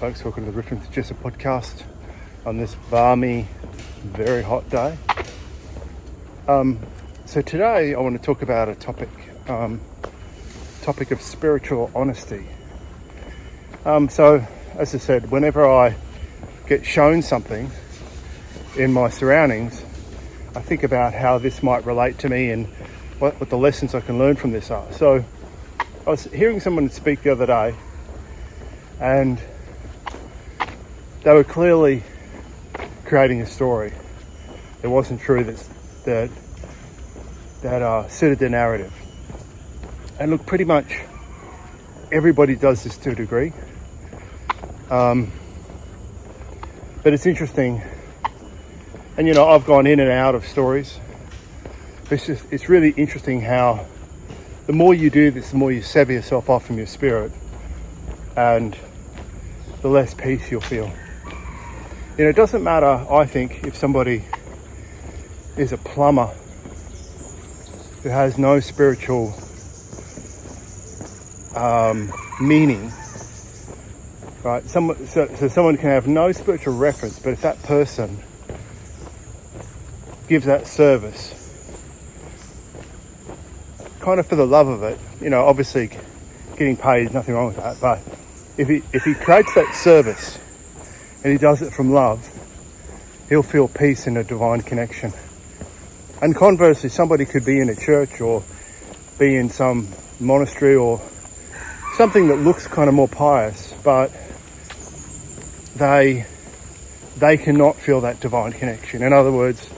folks, welcome to the Riffing with Jeza podcast on this balmy, very hot day. So today I want to talk about a topic of spiritual honesty. So as I said, whenever I get shown something in my surroundings, I think about how this might relate to me and what the lessons I can learn from this are. So I was hearing someone speak the other day, and they were clearly creating a story that wasn't true, that suited their narrative. And look, pretty much everybody does this to a degree. But it's interesting, and I've gone in and out of stories. It's really interesting how the more you do this, the more you sever yourself off from your spirit, and the less peace you'll feel. It doesn't matter, I think, if somebody is a plumber who has no spiritual meaning, right? So someone can have no spiritual reference, but if that person gives that service kind of for the love of it, obviously getting paid, nothing wrong with that, but if he creates that service and he does it from love, he'll feel peace in a divine connection. And conversely, somebody could be in a church or be in some monastery or something that looks kind of more pious, but they cannot feel that divine connection. In other words,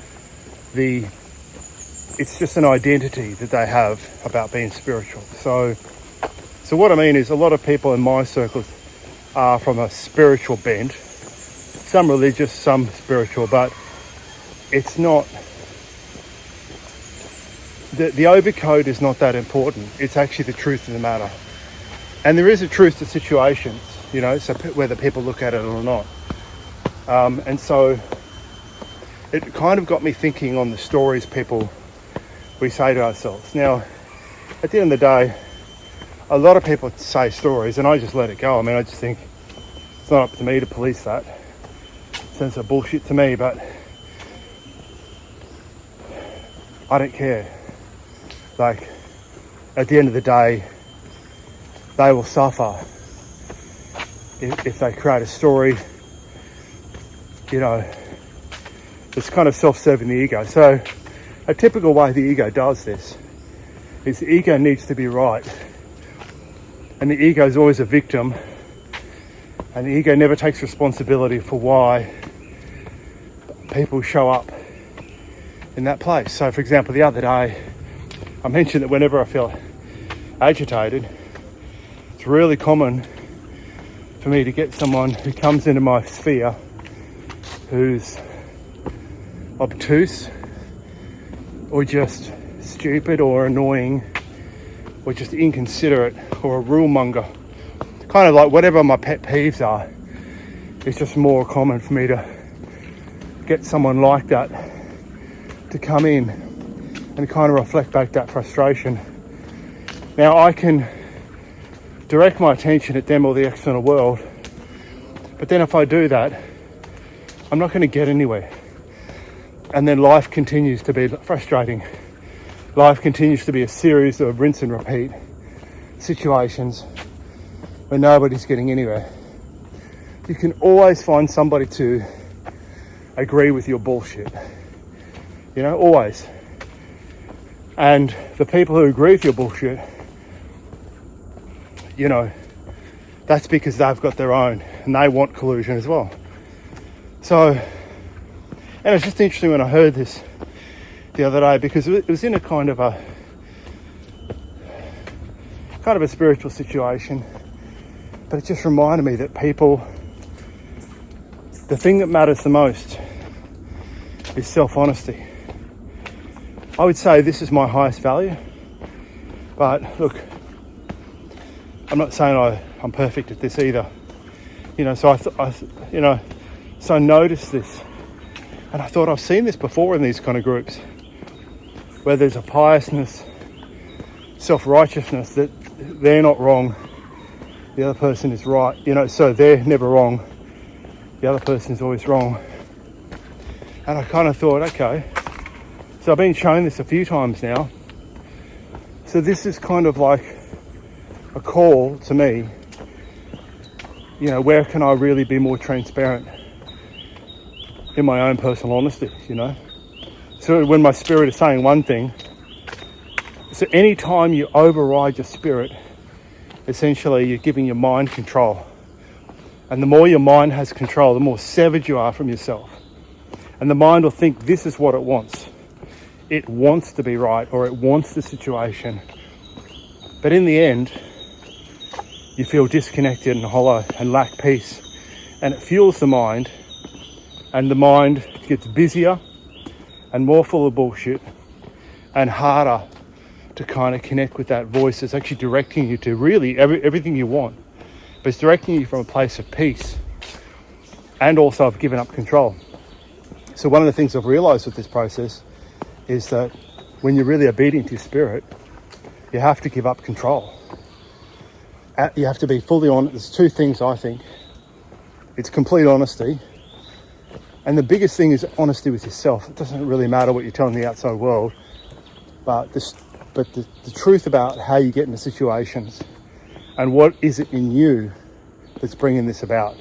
it's just an identity that they have about being spiritual. So what I mean is, a lot of people in my circles are from a spiritual bent, some religious, some spiritual, but it's not, the overcoat is not that important. It's actually the truth of the matter. And there is a truth to situations, so whether people look at it or not. And so it kind of got me thinking on the stories we say to ourselves. Now, at the end of the day, a lot of people say stories and I just let it go. I mean, I just think it's not up to me to police that. Sounds like bullshit to me, but I don't care. Like, at the end of the day, they will suffer if they create a story, it's kind of self-serving the ego. So a typical way the ego does this is the ego needs to be right. And the ego is always a victim. And the ego never takes responsibility for why people show up in that place. So, for example, the other day, I mentioned that whenever I feel agitated, it's really common for me to get someone who comes into my sphere who's obtuse or just stupid or annoying or just inconsiderate or a rule monger. Kind of like whatever my pet peeves are, it's just more common for me to get someone like that to come in and kind of reflect back that frustration. Now, I can direct my attention at them or the external world, but then if I do that, I'm not going to get anywhere. And then life continues to be frustrating. Life continues to be a series of rinse and repeat situations where nobody's getting anywhere. You can always find somebody to agree with your bullshit. Always. And the people who agree with your bullshit, that's because they've got their own and they want collusion as well. So, and it's just interesting when I heard this the other day, because it was in a kind of a spiritual situation, but it just reminded me that the thing that matters the most is self-honesty. I would say this is my highest value, but look, I'm not saying I'm perfect at this either. So so I noticed this, and I thought I've seen this before in these kind of groups, where there's a piousness, self-righteousness that they're not wrong, the other person is right, so they're never wrong. The other person is always wrong. And I kind of thought, okay, so I've been shown this a few times now. So this is kind of like a call to me, where can I really be more transparent in my own personal honesty, So when my spirit is saying one thing, so anytime you override your spirit, essentially you're giving your mind control. And the more your mind has control, the more severed you are from yourself. And the mind will think this is what it wants. It wants to be right, or it wants the situation. But in the end, you feel disconnected and hollow and lack peace. And it fuels the mind. And the mind gets busier and more full of bullshit and harder to kind of connect with that voice that's actually directing you to really everything you want. But it's directing you from a place of peace and also of giving up control. So one of the things I've realized with this process is that when you're really obedient to your spirit, you have to give up control. You have to be fully honest. There's two things I think. It's complete honesty. And the biggest thing is honesty with yourself. It doesn't really matter what you're telling the outside world, but the truth about how you get into situations and what is it in you that's bringing this about,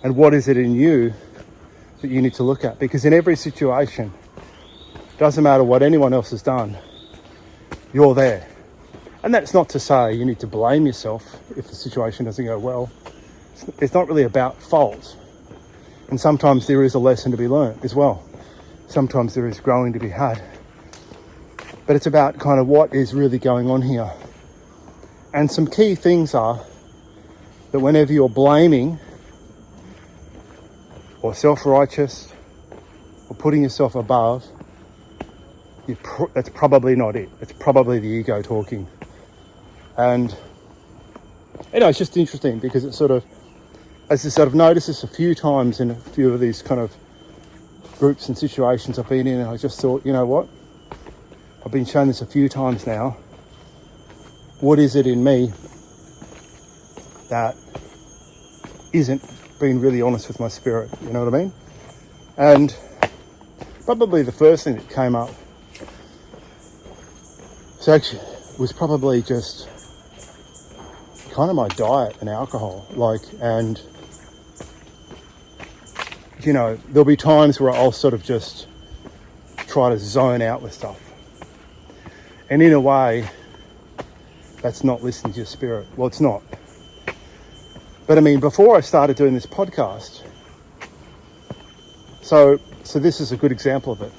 and what is it in you that you need to look at. Because in every situation, doesn't matter what anyone else has done, you're there. And that's not to say you need to blame yourself if the situation doesn't go well. It's not really about fault. And sometimes there is a lesson to be learned as well. Sometimes there is growing to be had. But it's about kind of what is really going on here. And some key things are that whenever you're blaming or self-righteous or putting yourself above, that's probably not it. It's probably the ego talking. And it's just interesting because it's sort of, as I said, I've noticed this a few times in a few of these kind of groups and situations I've been in, and I just thought, you know what? I've been shown this a few times now. What is it in me that isn't being really honest with my spirit? You know what I mean? And probably the first thing that came up, so actually, was probably just kind of my diet and alcohol. And there'll be times where I'll sort of just try to zone out with stuff. And in a way, that's not listening to your spirit. Well, it's not. But I mean, before I started doing this podcast, so this is a good example of it.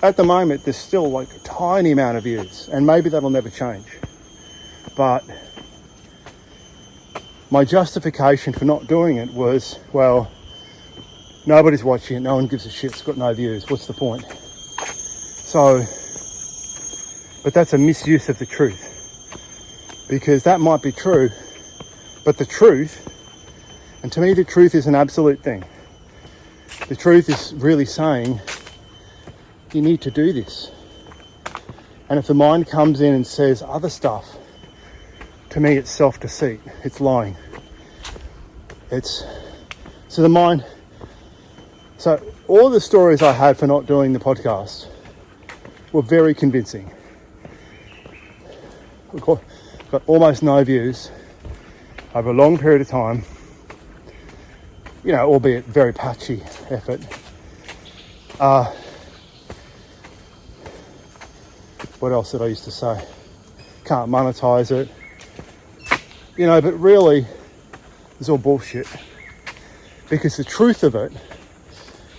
At the moment, there's still like a tiny amount of views, and maybe that'll never change. But my justification for not doing it was, well, nobody's watching it, no one gives a shit, it's got no views, what's the point? But that's a misuse of the truth, because that might be true, but the truth, and to me the truth is an absolute thing. The truth is really saying, you need to do this. And if the mind comes in and says other stuff, to me it's self-deceit, it's lying. So all the stories I had for not doing the podcast were very convincing. I've got almost no views over a long period of time, albeit very patchy effort. What else did I used to say? Can't monetize it. But really, it's all bullshit. Because the truth of it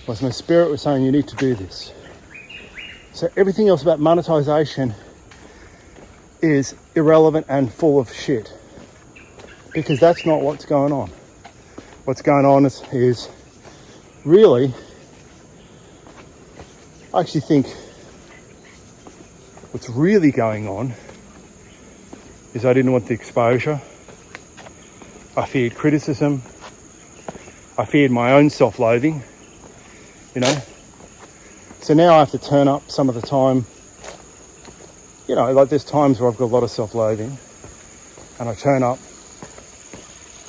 was my spirit was saying, you need to do this. So everything else about monetization is irrelevant and full of shit. Because that's not what's going on. What's going on is really, I actually think what's really going on is I didn't want the exposure. I feared criticism. I feared my own self-loathing, So now I have to turn up some of the time, like there's times where I've got a lot of self-loathing. and I turn up,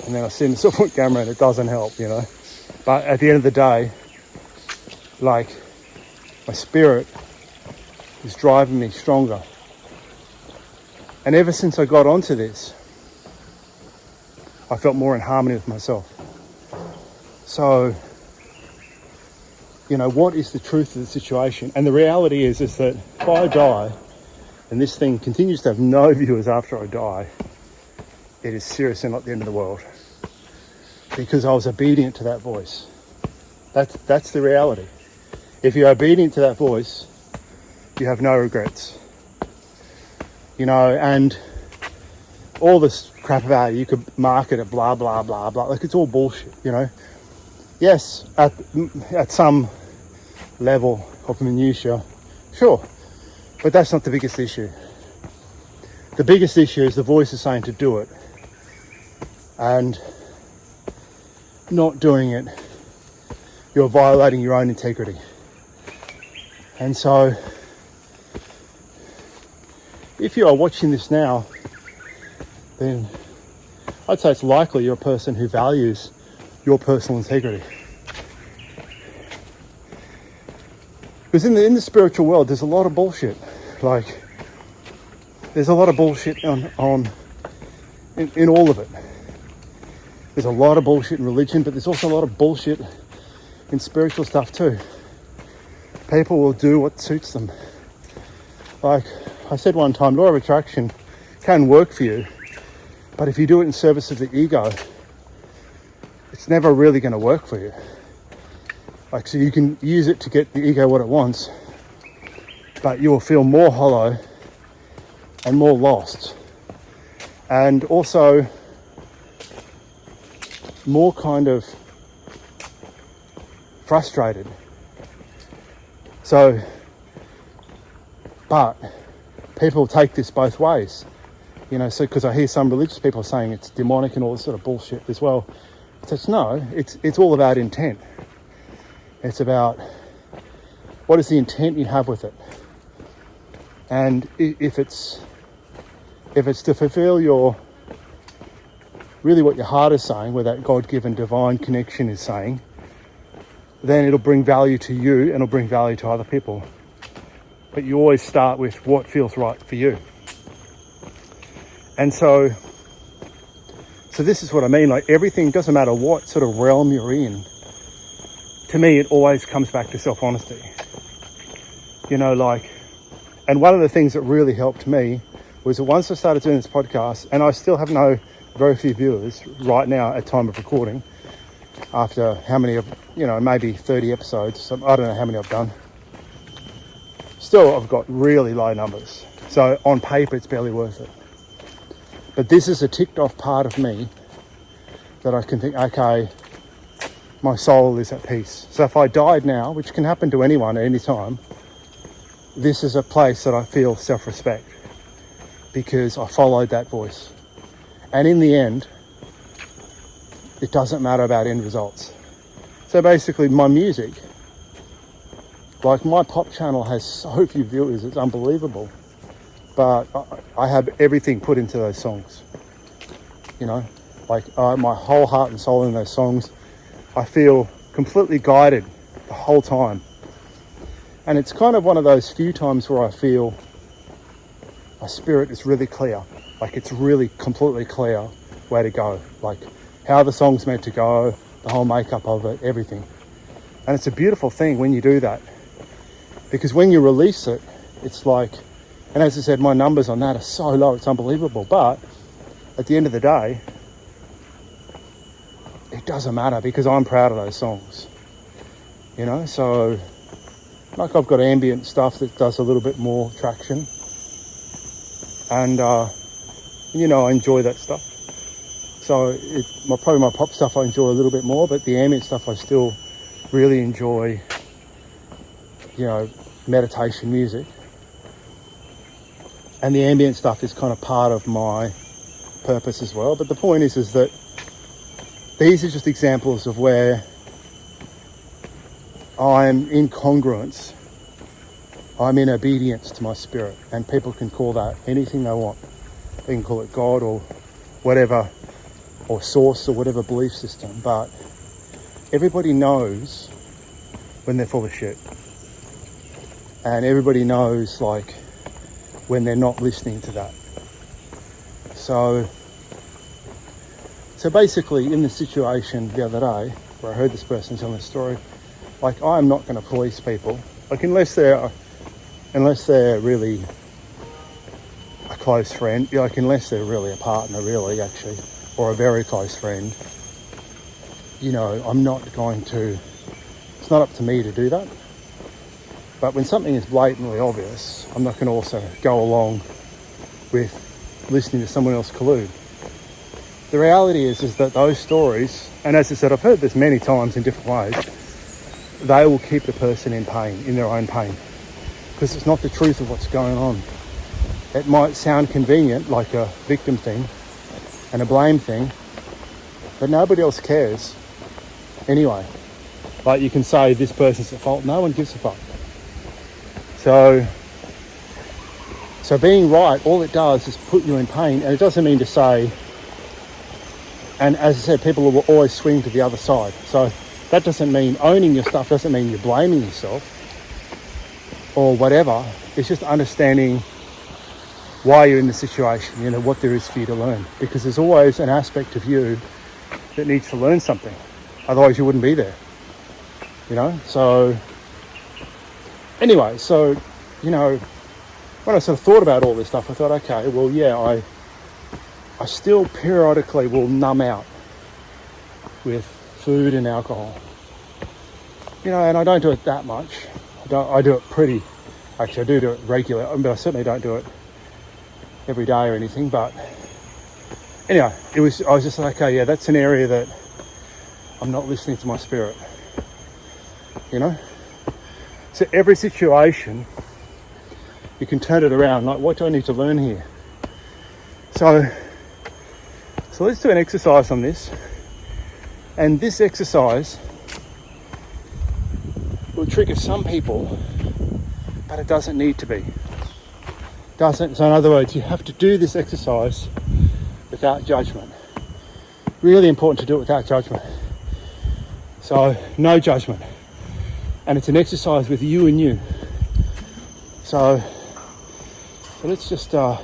and then I see myself on camera and it doesn't help, you know. But at the end of the day, like, my spirit is driving me stronger. And ever since I got onto this, I felt more in harmony with myself. So, you know, what is the truth of the situation? And the reality is that if I die, and this thing continues to have no viewers after I die, it is seriously not the end of the world. Because I was obedient to that voice. That's the reality. If you're obedient to that voice, you have no regrets. You know, and all this crap about it, you could market it, blah, blah, blah, blah. Like, it's all bullshit, you know. Yes, at some level of minutiae, sure. But that's not the biggest issue. The biggest issue is the voice is saying to do it. And not doing it, you're violating your own integrity. And so, if you are watching this now, then I'd say it's likely you're a person who values your personal integrity. Because in the spiritual world, there's a lot of bullshit. Like, there's a lot of bullshit in all of it. There's a lot of bullshit in religion, but there's also a lot of bullshit in spiritual stuff too. People will do what suits them. Like I said one time, law of attraction can work for you, but if you do it in service of the ego, it's never really going to work for you. Like, so you can use it to get the ego what it wants, but you will feel more hollow and more lost, and also more kind of frustrated. So, but people take this both ways, you know, so because I hear some religious people saying it's demonic and all this sort of bullshit as well. So it's all about intent. It's about what is the intent you have with it. And if it's to fulfill your, really what your heart is saying, where that God-given divine connection is saying, then it'll bring value to you and it'll bring value to other people. But you always start with what feels right for you. And so this is what I mean, like everything, doesn't matter what sort of realm you're in, to me, it always comes back to self-honesty. You know, like, and one of the things that really helped me was that once I started doing this podcast, and I still have very few viewers right now at time of recording, after how many of, you know, maybe 30 episodes, so I don't know how many I've done. Still, I've got really low numbers. So on paper, it's barely worth it. But this is a ticked off part of me that I can think, okay, my soul is at peace. So if I died now, which can happen to anyone at any time, this is a place that I feel self-respect because I followed that voice. And in the end, it doesn't matter about end results. So basically my music, like my pop channel has so few viewers, it's unbelievable. But I have everything put into those songs. You know, like my whole heart and soul in those songs. I feel completely guided the whole time. And it's kind of one of those few times where I feel my spirit is really clear. Like it's really completely clear where to go. Like how the song's meant to go, the whole makeup of it, everything. And it's a beautiful thing when you do that. Because when you release it, it's like, and as I said, my numbers on that are so low, it's unbelievable. But at the end of the day, it doesn't matter because I'm proud of those songs. You know, so like I've got ambient stuff that does a little bit more traction. And, you know, I enjoy that stuff. So probably my pop stuff I enjoy a little bit more, but the ambient stuff I still really enjoy, you know, meditation music. And the ambient stuff is kind of part of my purpose as well. But the point is that these are just examples of where I'm in congruence. I'm in obedience to my spirit. And people can call that anything they want. They can call it God or whatever, or source or whatever belief system, but everybody knows when they're full of shit. And everybody knows like when they're not listening to that. So basically in the situation the other day where I heard this person telling a story, like I'm not going to police people, like unless they're really a close friend, like unless they're really a partner really actually, or a very close friend, you know, I'm not going to, it's not up to me to do that. But when something is blatantly obvious, I'm not going to also go along with listening to someone else collude. The reality is that those stories, and as I said, I've heard this many times in different ways, they will keep the person in pain, in their own pain, because it's not the truth of what's going on. It might sound convenient, like a victim thing and a blame thing, but nobody else cares anyway. Like you can say this person's at fault, no one gives a fuck. So being right, all it does is put you in pain, and it doesn't mean to say, and as I said, people will always swing to the other side. So that doesn't mean owning your stuff, doesn't mean you're blaming yourself or whatever. It's just understanding why you're in the situation, you know, what there is for you to learn. Because there's always an aspect of you that needs to learn something. Otherwise you wouldn't be there, you know? So anyway, so, you know, when I sort of thought about all this stuff, I thought, okay, well, yeah, I still periodically will numb out with food and alcohol. You know, and I don't do it that much. I do it actually I do it regularly, but I certainly don't do it every day or anything. But anyway, I was just like, okay, yeah, that's an area that I'm not listening to my spirit, you know? So every situation, you can turn it around, like, what do I need to learn here? So let's do an exercise on this. And this exercise will trigger some people, but it doesn't need to be. So in other words, you have to do this exercise without judgment. Really important to do it without judgment. So no judgment. And it's an exercise with you and you. So let's just do a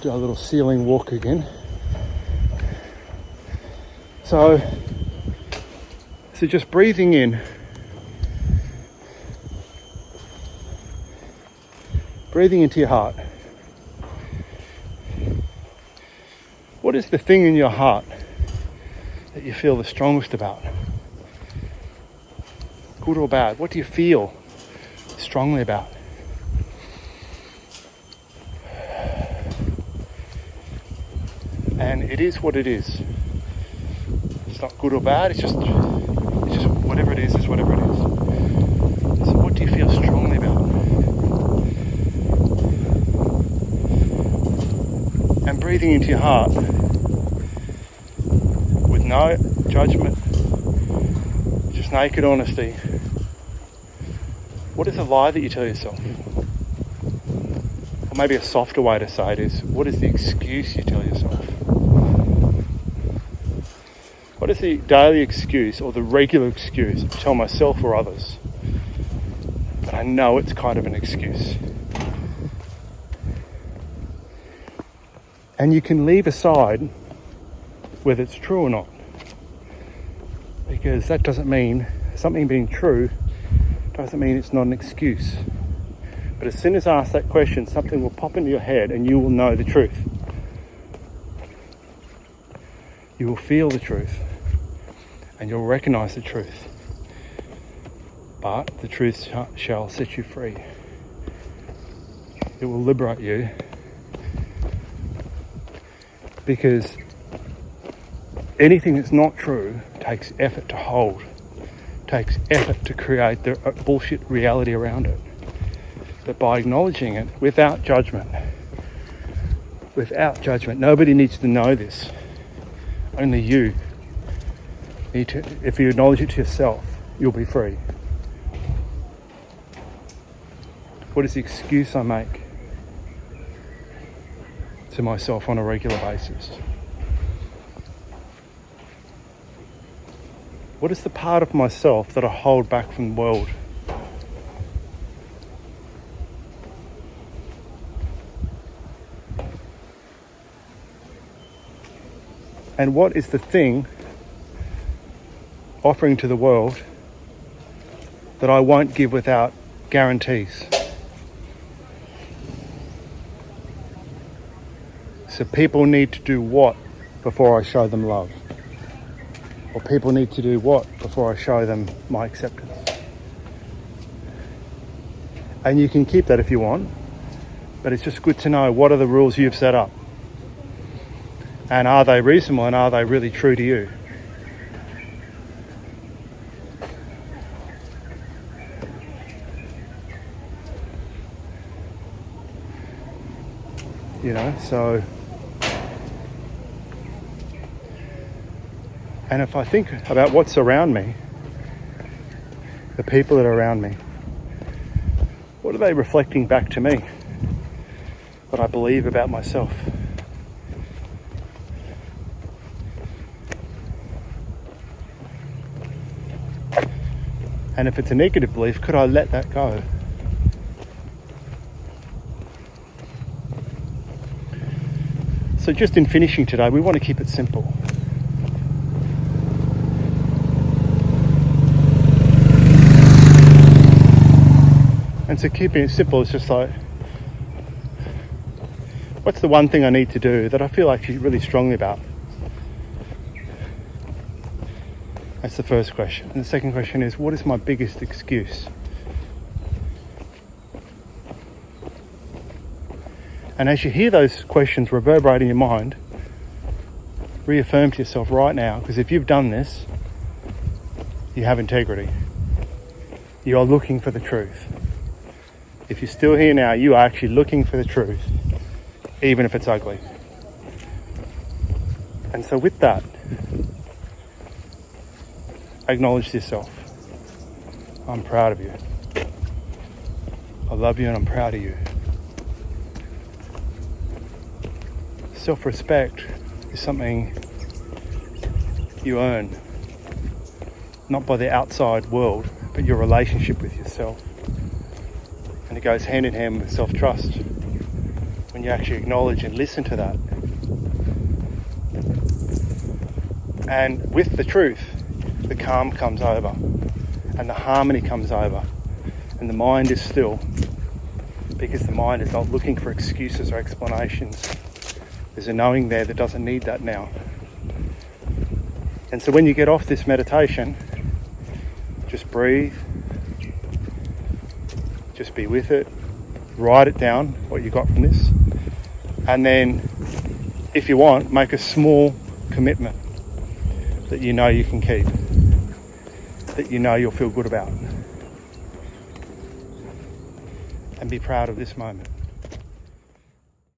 little ceiling walk again. So just breathing in, breathing into your heart. What is the thing in your heart that you feel the strongest about? Good or bad? What do you feel strongly about? And it is what it is. It's not good or bad, it's just whatever it is whatever it is. So what do you feel strongly about? And breathing into your heart with no judgment, just naked honesty. What is the lie that you tell yourself? Or maybe a softer way to say it is, what is the excuse you tell yourself? What is the daily excuse or the regular excuse to tell myself or others? But I know it's kind of an excuse. And you can leave aside whether it's true or not. Because that doesn't mean, something being true doesn't mean it's not an excuse. But as soon as I ask that question, something will pop into your head and you will know the truth. You will feel the truth. And you'll recognize the truth. But the truth shall set you free. It will liberate you. Because anything that's not true takes effort to hold. Takes effort to create the bullshit reality around it. But by acknowledging it without judgment, nobody needs to know this. Only you. If you acknowledge it to yourself, you'll be free. What is the excuse I make? to myself on a regular basis? What is the part of myself that I hold back from the world? And what is the thing offering to the world that I won't give without guarantees? So people need to do what before I show them love? Or people need to do what before I show them my acceptance? And you can keep that if you want, but it's just good to know what are the rules you've set up. And are they reasonable, and are they really true to you? You know, so... And if I think about what's around me, the people that are around me, what are they reflecting back to me? What I believe about myself? And if it's a negative belief, could I let that go? So just in finishing today, we want to keep it simple. And so keeping it simple is just like, what's the one thing I need to do that I feel actually really strongly about? That's the first question. And the second question is, what is my biggest excuse? And as you hear those questions reverberate in your mind, reaffirm to yourself right now, because if you've done this, you have integrity. You are looking for the truth. If you're still here now, you are actually looking for the truth, even if it's ugly. And so with that, acknowledge to yourself, I'm proud of you. I love you and I'm proud of you. Self-respect is something you earn, not by the outside world, but your relationship with yourself. And it goes hand in hand with self-trust. When you actually acknowledge and listen to that. And with the truth, the calm comes over and the harmony comes over and the mind is still, because the mind is not looking for excuses or explanations. There's a knowing there that doesn't need that now. And so when you get off this meditation, just breathe, just be with it, write it down, what you got from this, and then, if you want, make a small commitment that you know you can keep, that you know you'll feel good about, and be proud of this moment.